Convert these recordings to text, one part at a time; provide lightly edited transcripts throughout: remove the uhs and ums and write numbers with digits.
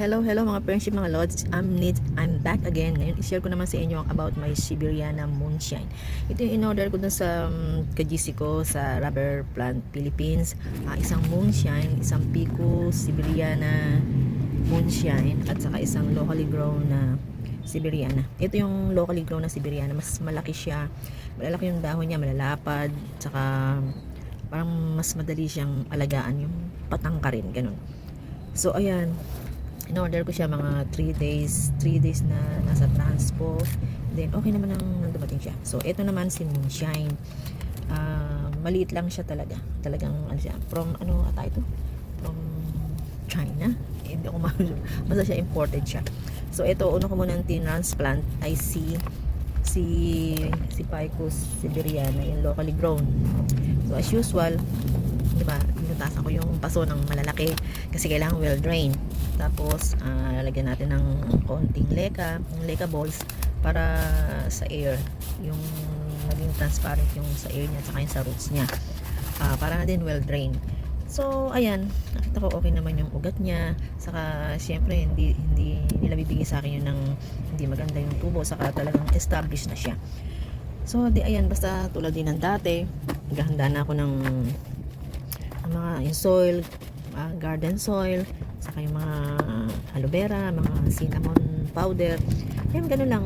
Hello mga friendship, mga lods. I'm back again. Ngayon, i-share ko naman sa inyo about my Siberiana Moonshine. Ito yung in-order ko dun sa kajisi ko sa Rubber Plant Philippines. Isang Moonshine, isang Pico Siberiana Moonshine, at saka isang locally grown na Siberiana. Ito yung locally grown na Siberiana. Mas malaki siya. Malalaki yung dahon niya, malalapad. Saka parang mas madali siyang alagaan, yung patangka rin, ganun. So ayan, in-order ko siya mga 3 days na nasa transpo. Then okay naman ang dumating siya. So ito naman si Moonshine. Maliit lang siya talaga. Talagang ano siya, from ano ata ito? From China. Hindi ako basta siya imported siya. So ito, una ko muna ang transplant ay si Pico Siberiana, yung locally grown. So as usual, diba, binutasan ko yung paso ng malalaki kasi kailangan well drained. Tapos lalagyan natin ng konting leka balls para sa air, yung maging transparent yung sa air niya at saka yung sa roots niya, para na din well drained. So ayan, nakita ko okay naman yung ugat niya. Saka syempre hindi nila bibigay sa akin yun ng hindi maganda yung tubo, saka talagang established na siya. So di ayan, basta tulad din ng dati, naghahanda na ako ng mga yung soil, garden soil, saka yung mga aloe vera, mga cinnamon powder. Ayun, ganun lang.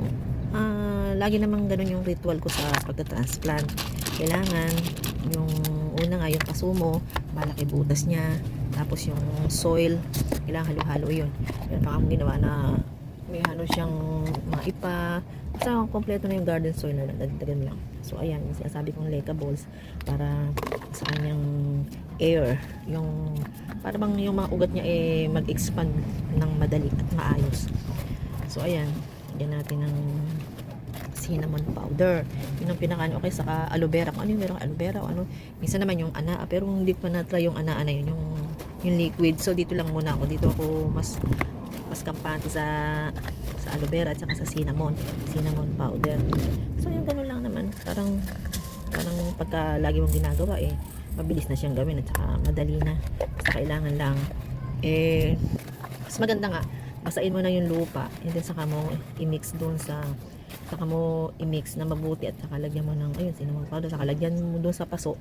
Lagi namang ganun yung ritual ko sa pagka-transplant. Kailangan yung una nga yung paso mo, malaki butas niya, tapos yung soil, kailangan halo-halo yun. Meron pa akong ginawa na may halo siyang mga ipa. Basta kompleto na yung garden soil na dagdagan lang. So ayan, yung sinasabi kong leca balls para sa kanyang air, yung para bang yung mga ugat niya mag-expand ng madali at maayos. So ayan, yan natin ng cinnamon powder. Yun ang pinaka-ano. Okay, saka aloe vera. Kung ano yung merong aloe vera o ano. Minsan naman yung ana, pero hindi ko na try yung ana yun, yung liquid. So dito lang muna ako. Dito ako mas kampante sa aloe vera at saka sa cinnamon powder. So yung ganun lang naman. Parang pagka lagi mong ginagawa mabilis na siyang gawin at saka madali na. Basta kailangan lang mas maganda nga basain mo na yung lupa and then saka mo i-mix doon saka mo i-mix na mabuti at saka lagyan mo ng cinnamon powder, saka lagyan mo doon sa paso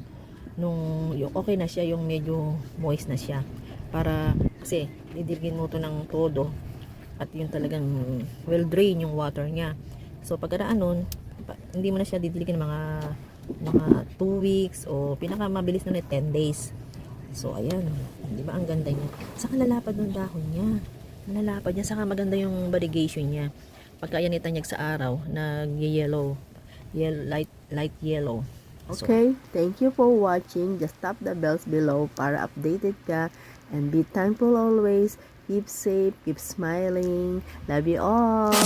nung yung okay na siya, yung medyo moist na siya, para kasi didirgin mo to ng todo at yung talagang well drain yung water niya. So pagkaraan nun, hindi mo na siya didirgin mga 2 weeks o pinaka mabilis na 10 days. So ayan, di ba ang ganda niya, saka lalapad ng dahon niya, saka maganda yung variegation niya. Pagka yan itanyag sa araw, nag-yellow, light yellow. Okay, thank you for watching. Just tap the bells below para updated ka. And be thankful always. Keep safe, keep smiling. Love you all.